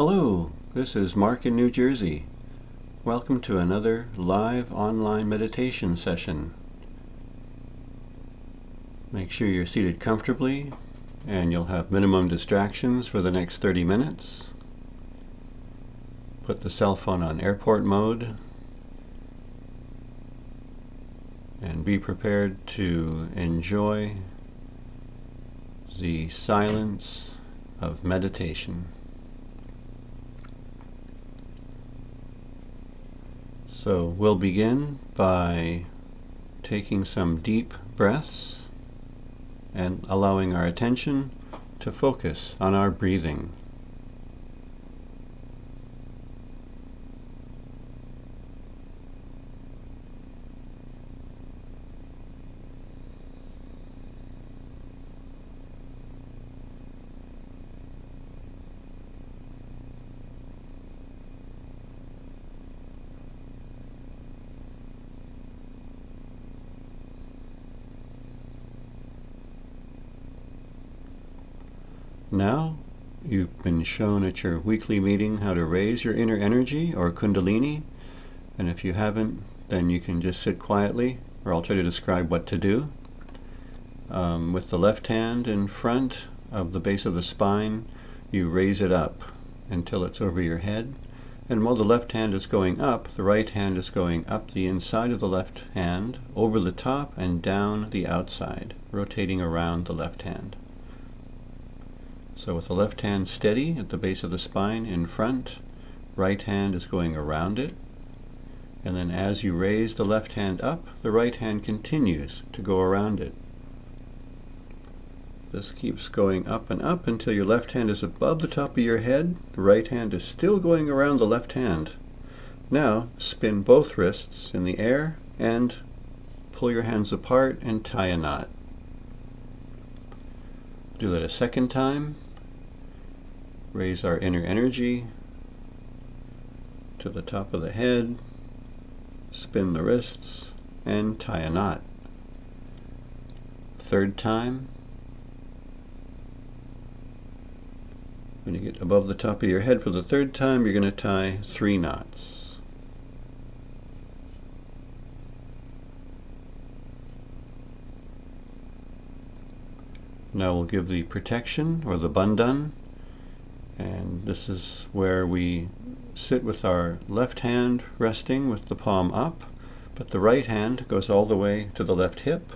Hello, this is Mark in New Jersey. Welcome to another live online meditation session. Make sure you're seated comfortably and you'll have minimum distractions for the next 30 minutes. Put the cell phone on airport mode and be prepared to enjoy the silence of meditation. So we'll begin by taking some deep breaths and allowing our attention to focus on our breathing. Now, you've been shown at your weekly meeting how to raise your inner energy or kundalini, and if you haven't, then you can just sit quietly, or I'll try to describe what to do. With the left hand in front of the base of the spine, you raise it up until it's over your head, and while the left hand is going up, the right hand is going up the inside of the left hand, over the top and down the outside, rotating around the left hand. So with the left hand steady at the base of the spine in front, right hand is going around it, and then as you raise the left hand up, the right hand continues to go around it. This keeps going up and up until your left hand is above the top of your head, the right hand is still going around the left hand. Now spin both wrists in the air and pull your hands apart and tie a knot. Do that a second time. Raise our inner energy to the top of the head, spin the wrists, and tie a knot. Third time. When you get above the top of your head for the third time, you're going to tie 3 knots. Now we'll give the protection, or the bandhan, and this is where we sit with our left hand resting with the palm up, but the right hand goes all the way to the left hip.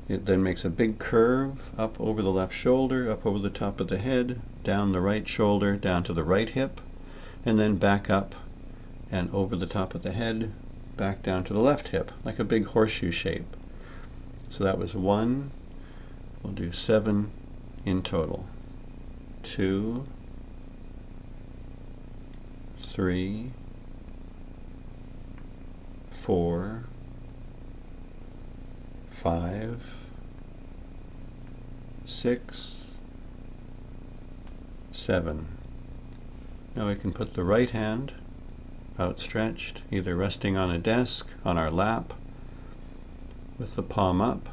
It then makes a big curve up over the left shoulder, up over the top of the head, down the right shoulder, down to the right hip, and then back up and over the top of the head, back down to the left hip, like a big horseshoe shape. So that was 1. We'll do 7 in total. 2, 3, 4, 5, 6, 7. Now we can put the right hand outstretched, either resting on a desk, on our lap, with the palm up.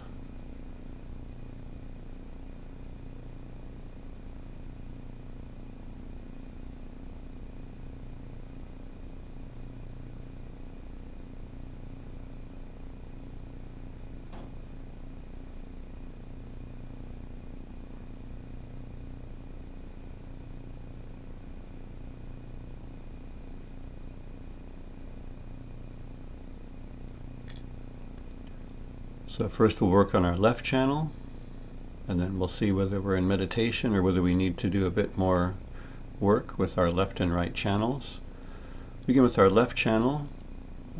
So first we'll work on our left channel, and then we'll see whether we're in meditation or whether we need to do a bit more work with our left and right channels. Begin with our left channel.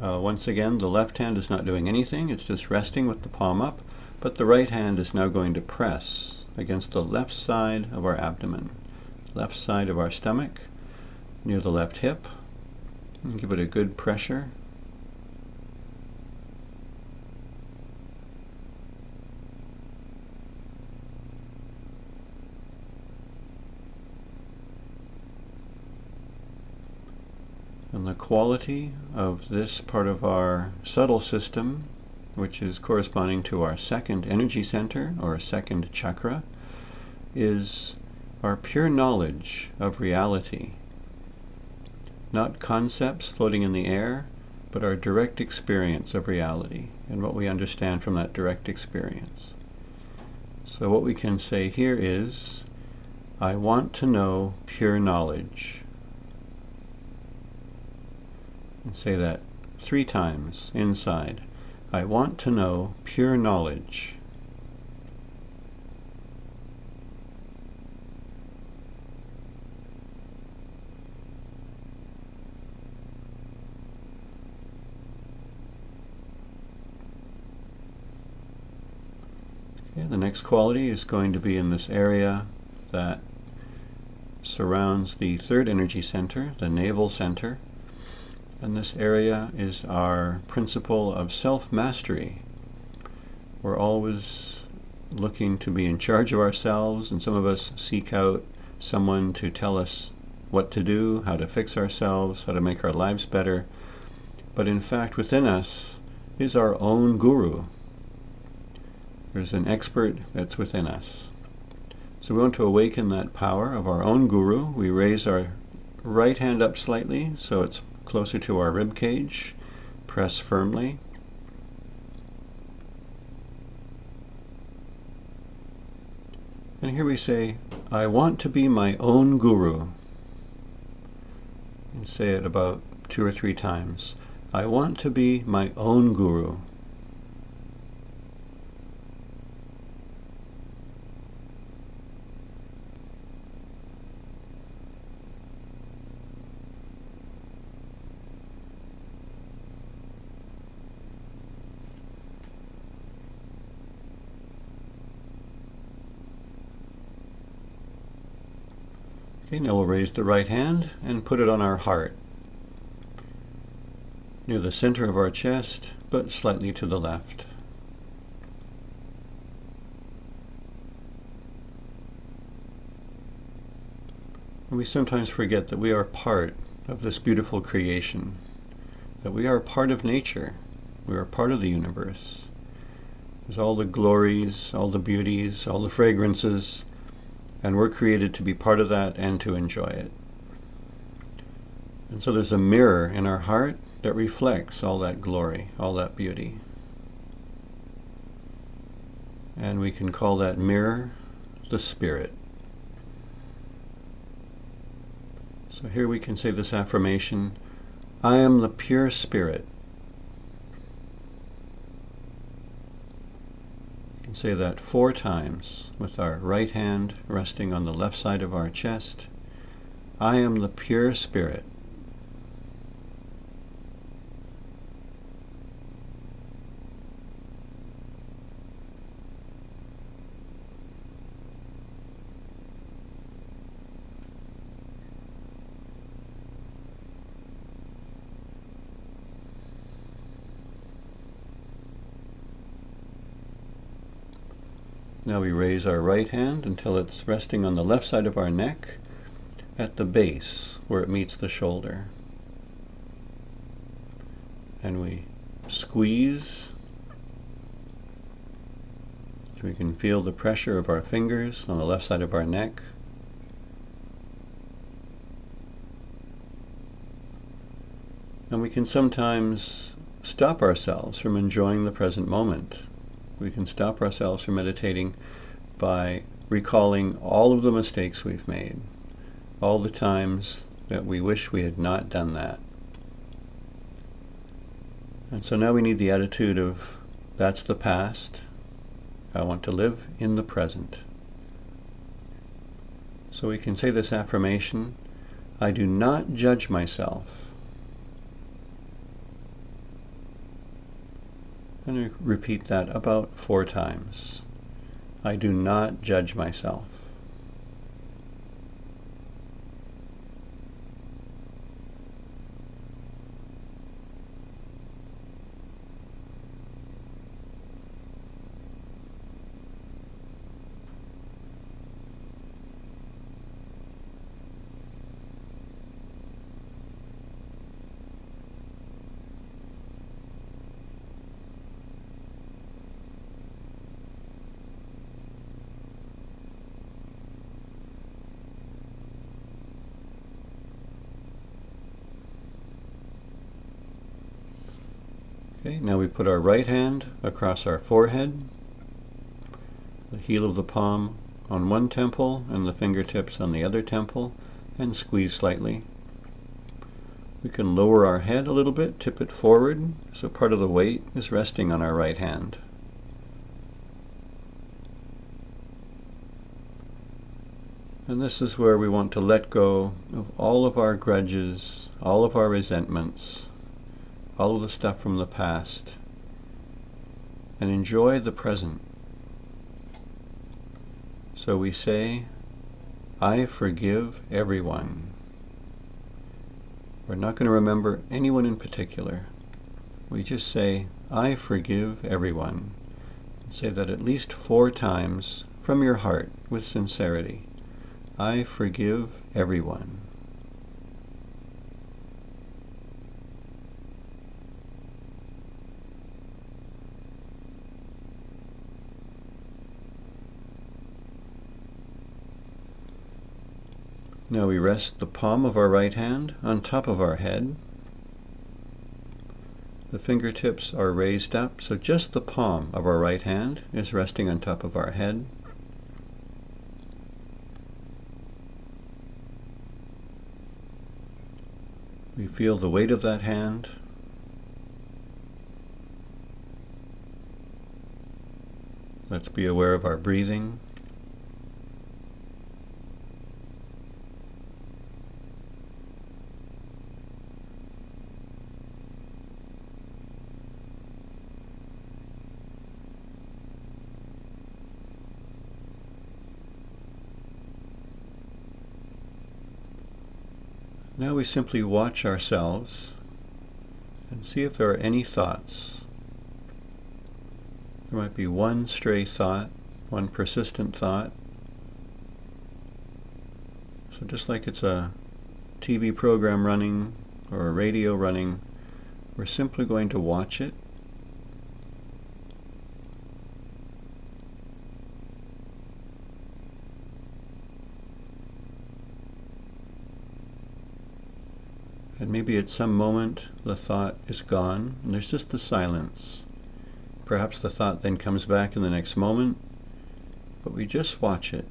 Once again, the left hand is not doing anything, it's just resting with the palm up, but the right hand is now going to press against the left side of our abdomen, left side of our stomach, near the left hip, and give it a good pressure. And the quality of this part of our subtle system, which is corresponding to our second energy center, or second chakra, is our pure knowledge of reality. Not concepts floating in the air, but our direct experience of reality and what we understand from that direct experience. So what we can say here is, I want to know pure knowledge. And say that 3 times inside. I want to know pure knowledge. Okay, the next quality is going to be in this area that surrounds the 3rd energy center, the navel center. And this area is our principle of self-mastery. We're always looking to be in charge of ourselves, and some of us seek out someone to tell us what to do, how to fix ourselves, how to make our lives better. But in fact, within us is our own guru. There's an expert that's within us. So we want to awaken that power of our own guru. We raise our right hand up slightly so it's closer to our rib cage. Press firmly. And here we say, I want to be my own guru. And say it about 2 or 3 times. I want to be my own guru. Okay, now we'll raise the right hand and put it on our heart, near the center of our chest, but slightly to the left. And we sometimes forget that we are part of this beautiful creation, that we are part of nature, we are part of the universe. There's all the glories, all the beauties, all the fragrances, and we're created to be part of that and to enjoy it. And so there's a mirror in our heart that reflects all that glory, all that beauty. And we can call that mirror the Spirit. So here we can say this affirmation, I am the pure Spirit. We can say that 4 times with our right hand resting on the left side of our chest. I am the pure Spirit. Now we raise our right hand until it's resting on the left side of our neck at the base where it meets the shoulder. And we squeeze so we can feel the pressure of our fingers on the left side of our neck. And we can sometimes stop ourselves from enjoying the present moment. We can stop ourselves from meditating by recalling all of the mistakes we've made, all the times that we wish we had not done that. And so now we need the attitude of, that's the past. I want to live in the present. So we can say this affirmation, I do not judge myself. And repeat that about 4 times. I do not judge myself. Okay, now we put our right hand across our forehead, the heel of the palm on one temple and the fingertips on the other temple, and squeeze slightly. We can lower our head a little bit, tip it forward, so part of the weight is resting on our right hand. And this is where we want to let go of all of our grudges, all of our resentments, all of the stuff from the past, and enjoy the present. So we say, I forgive everyone. We're not going to remember anyone in particular. We just say, I forgive everyone. Say that at least 4 times from your heart with sincerity. I forgive everyone. Now we rest the palm of our right hand on top of our head. The fingertips are raised up, so just the palm of our right hand is resting on top of our head. We feel the weight of that hand. Let's be aware of our breathing. Now we simply watch ourselves and see if there are any thoughts. There might be one stray thought, one persistent thought. So just like it's a TV program running or a radio running, we're simply going to watch it. And maybe at some moment the thought is gone and there's just the silence. Perhaps the thought then comes back in the next moment, but we just watch it.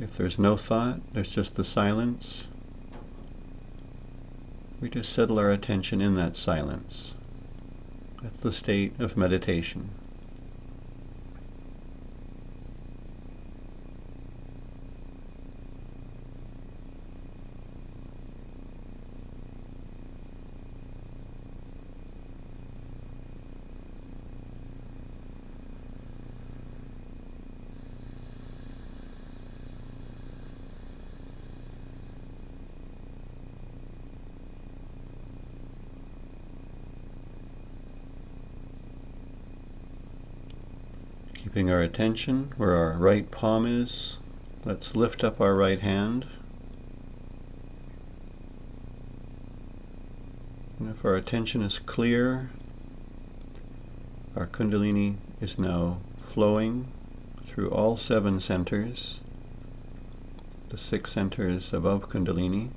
If there's no thought, there's just the silence. We just settle our attention in that silence. That's the state of meditation. Keeping our attention where our right palm is, let's lift up our right hand. And if our attention is clear, our Kundalini is now flowing through all 7 centers, the 6 centers above Kundalini.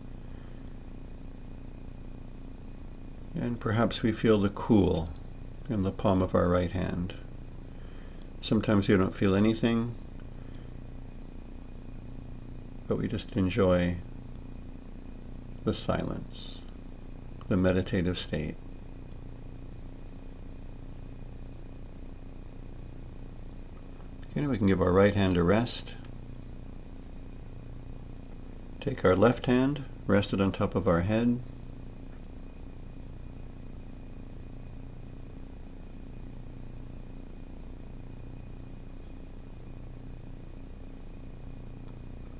And perhaps we feel the cool in the palm of our right hand. Sometimes we don't feel anything, but we just enjoy the silence, the meditative state. Okay, we can give our right hand a rest. Take our left hand, rest it on top of our head.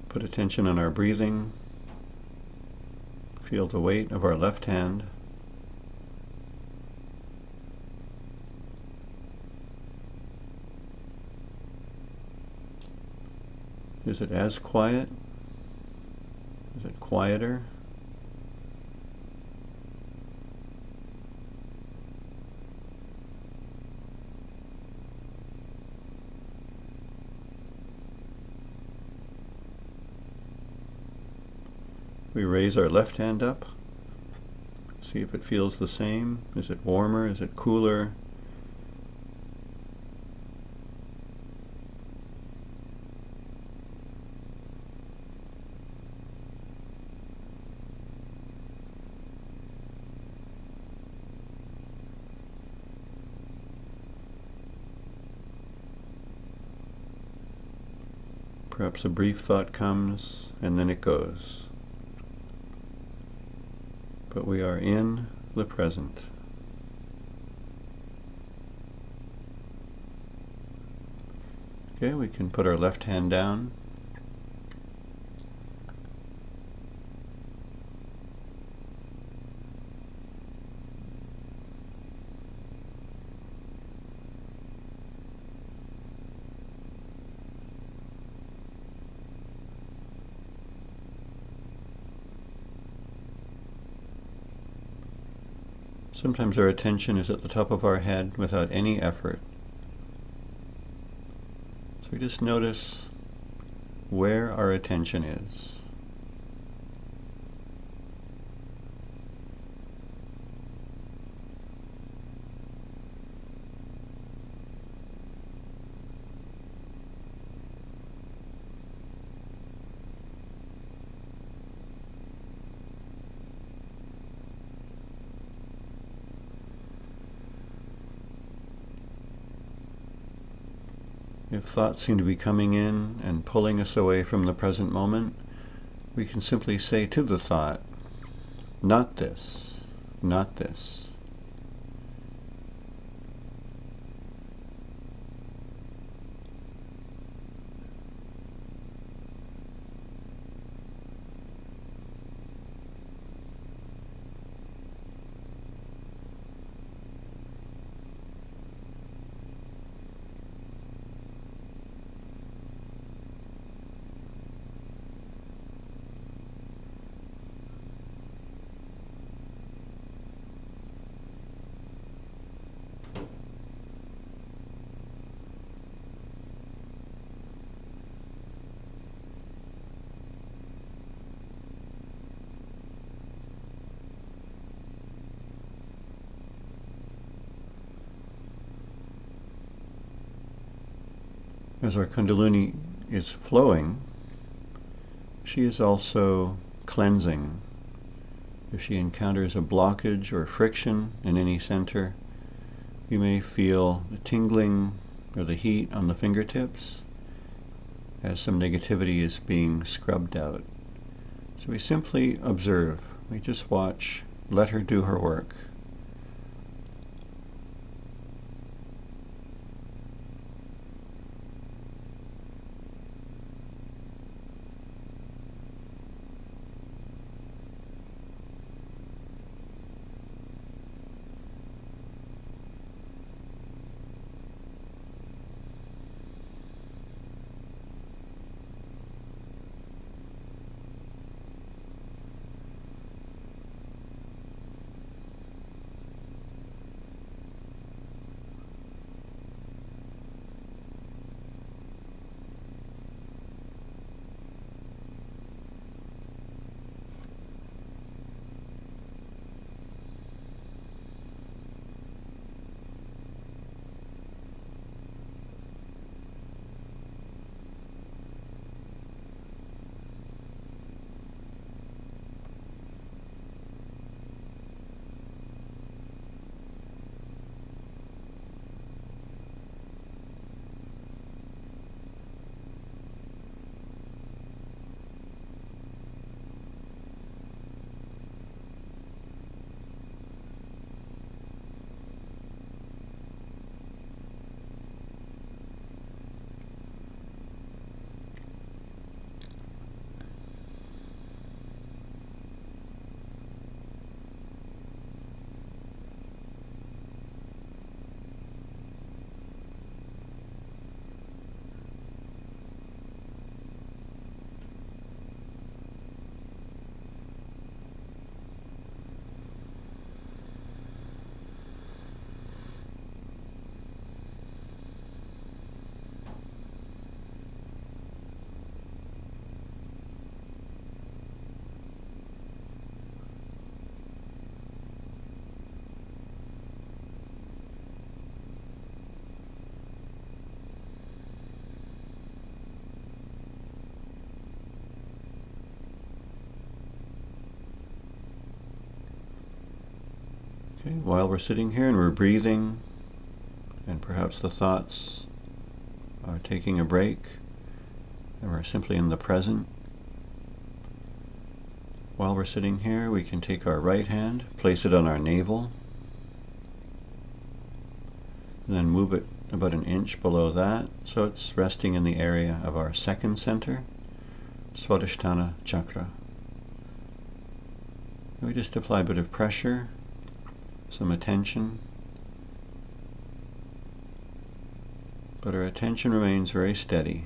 Put attention on our breathing. Feel the weight of our left hand. Is it as quiet? Is it quieter? We raise our left hand up. See if it feels the same. Is it warmer? Is it cooler? Perhaps a brief thought comes and then it goes. But we are in the present. Okay, we can put our left hand down. Sometimes our attention is at the top of our head without any effort. So we just notice where our attention is. If thoughts seem to be coming in and pulling us away from the present moment, we can simply say to the thought, not this, not this. As our Kundalini is flowing, she is also cleansing. If she encounters a blockage or friction in any center, you may feel the tingling or the heat on the fingertips as some negativity is being scrubbed out. So we simply observe. We just watch. Let her do her work. Okay, while we're sitting here and we're breathing, and perhaps the thoughts are taking a break, and we're simply in the present. While we're sitting here, we can take our right hand, place it on our navel, and then move it about an inch below that, so it's resting in the area of our second center, Swadhisthana chakra. And we just apply a bit of pressure, some attention, but our attention remains very steady.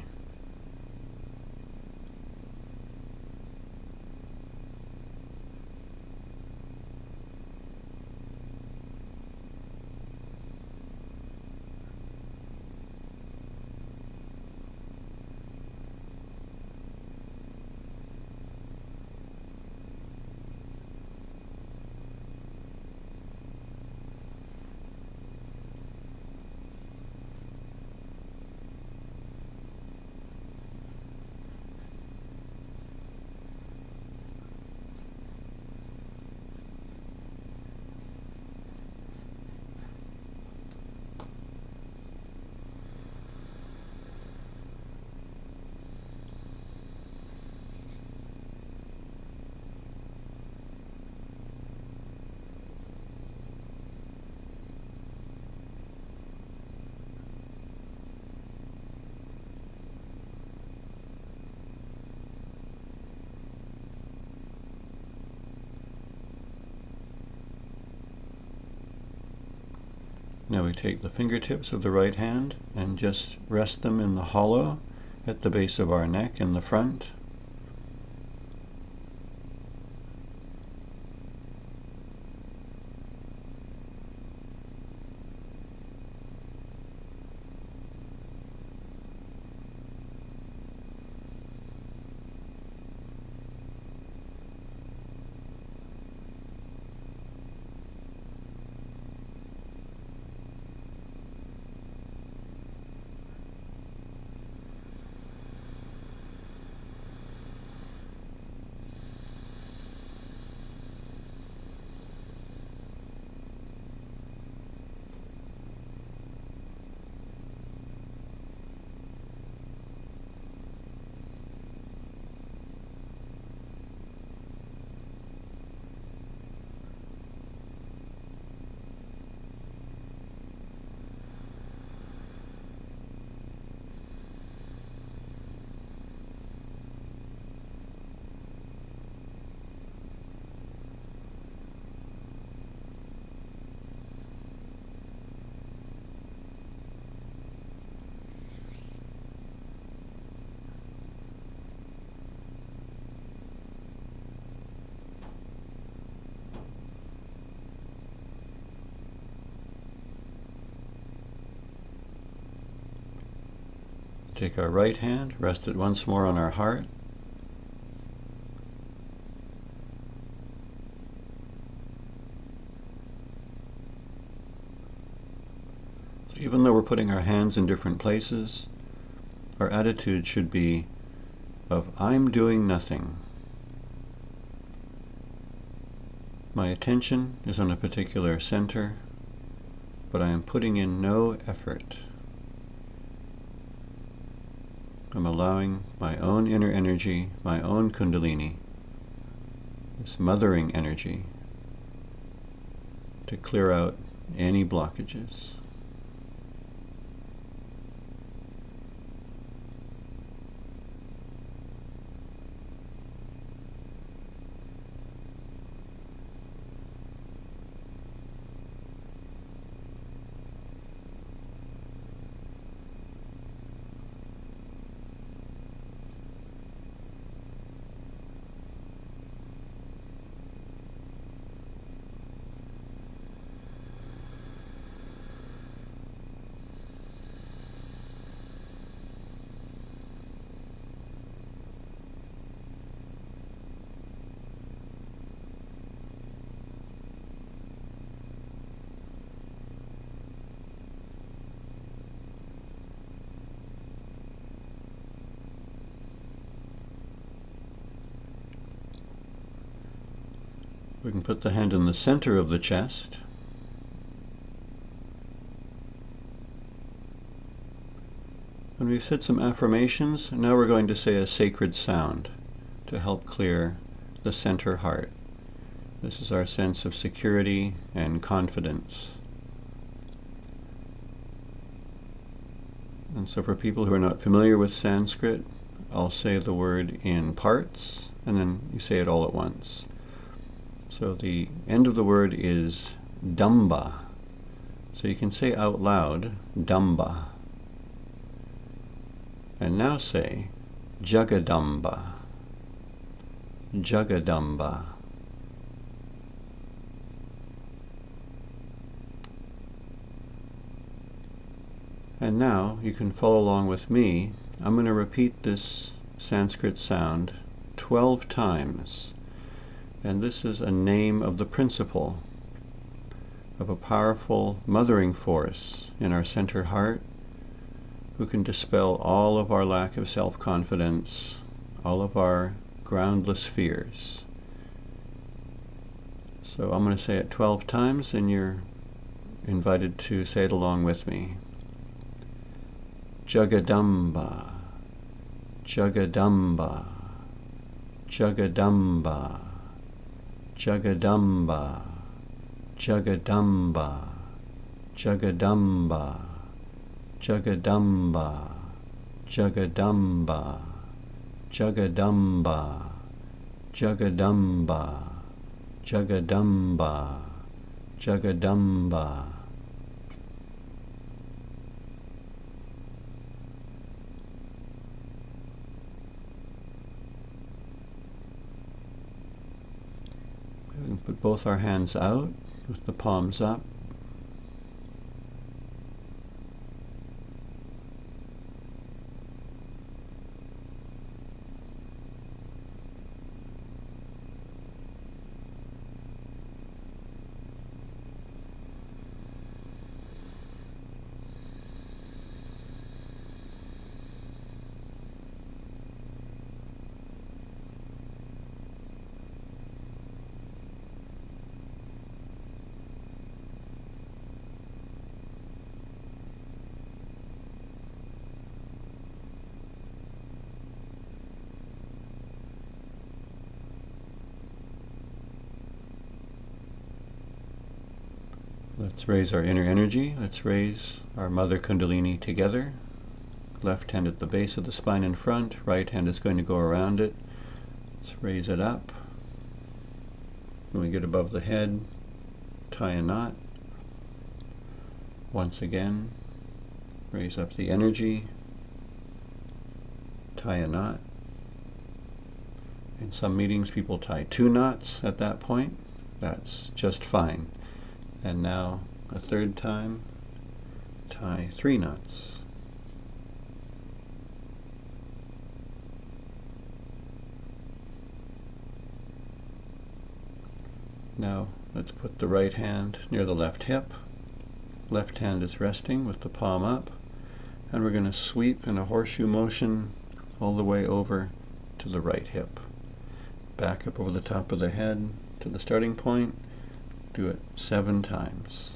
Now we take the fingertips of the right hand and just rest them in the hollow at the base of our neck in the front. Take our right hand, rest it once more on our heart. So even though we're putting our hands in different places, our attitude should be of I'm doing nothing. My attention is on a particular center, but I am putting in no effort. I'm allowing my own inner energy, my own kundalini, this mothering energy, to clear out any blockages. We can put the hand in the center of the chest, we've said some affirmations, now we're going to say a sacred sound to help clear the center heart. This is our sense of security and confidence. And so for people who are not familiar with Sanskrit, I'll say the word in parts, and then you say it all at once. So the end of the word is damba. So you can say out loud, damba. And now say Jagadamba. Jagadamba. And now you can follow along with me. I'm going to repeat this Sanskrit sound 12 times. And this is a name of the principle of a powerful mothering force in our center heart who can dispel all of our lack of self-confidence, all of our groundless fears. So I'm going to say it 12 times, and you're invited to say it along with me. Jagadamba, Jagadamba, Jagadamba, Jagadamba, Jagadamba, Jagadamba, Jagadamba, Jagadamba, Jagadamba, Jagadamba, Jagadamba, Jagadamba. We can put both our hands out with the palms up. Let's raise our inner energy. Let's raise our Mother Kundalini together. Left hand at the base of the spine in front. Right hand is going to go around it. Let's raise it up. When we get above the head, tie a knot. Once again, raise up the energy. Tie a knot. In some meetings, people tie 2 knots at that point. That's just fine. And now, a third time, tie 3 knots. Now, let's put the right hand near the left hip. Left hand is resting with the palm up. And we're going to sweep in a horseshoe motion all the way over to the right hip. Back up over the top of the head to the starting point. Do it 7 times.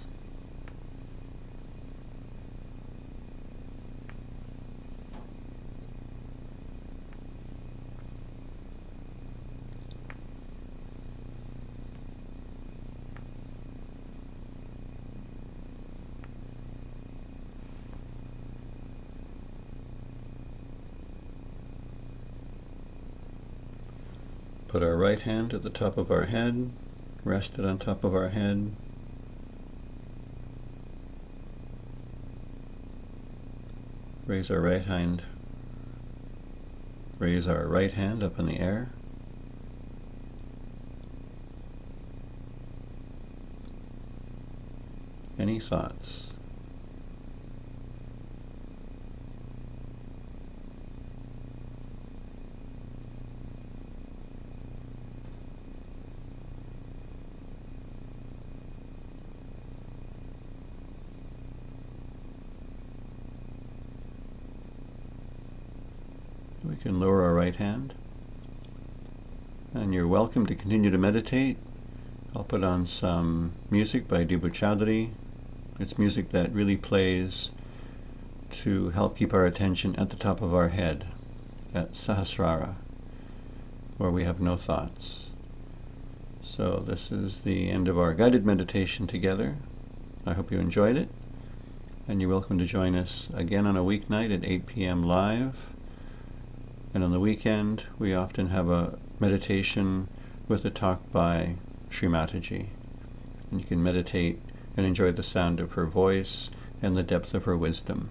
Put our right hand at the top of our head. Rest it on top of our head. Raise our right hand. Raise our right hand up in the air. Any thoughts? We can lower our right hand, and you're welcome to continue to meditate. I'll put on some music by Dibu Chowdhury. It's music that really plays to help keep our attention at the top of our head, at Sahasrara, where we have no thoughts. So this is the end of our guided meditation together. I hope you enjoyed it, and you're welcome to join us again on a weeknight at 8 p.m. live. And on the weekend, we often have a meditation with a talk by Sri Mataji. And you can meditate and enjoy the sound of her voice and the depth of her wisdom.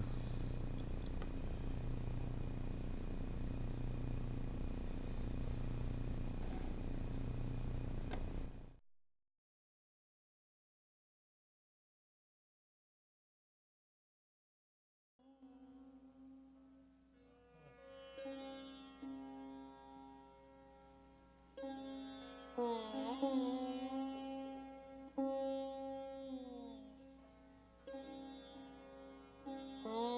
Oh.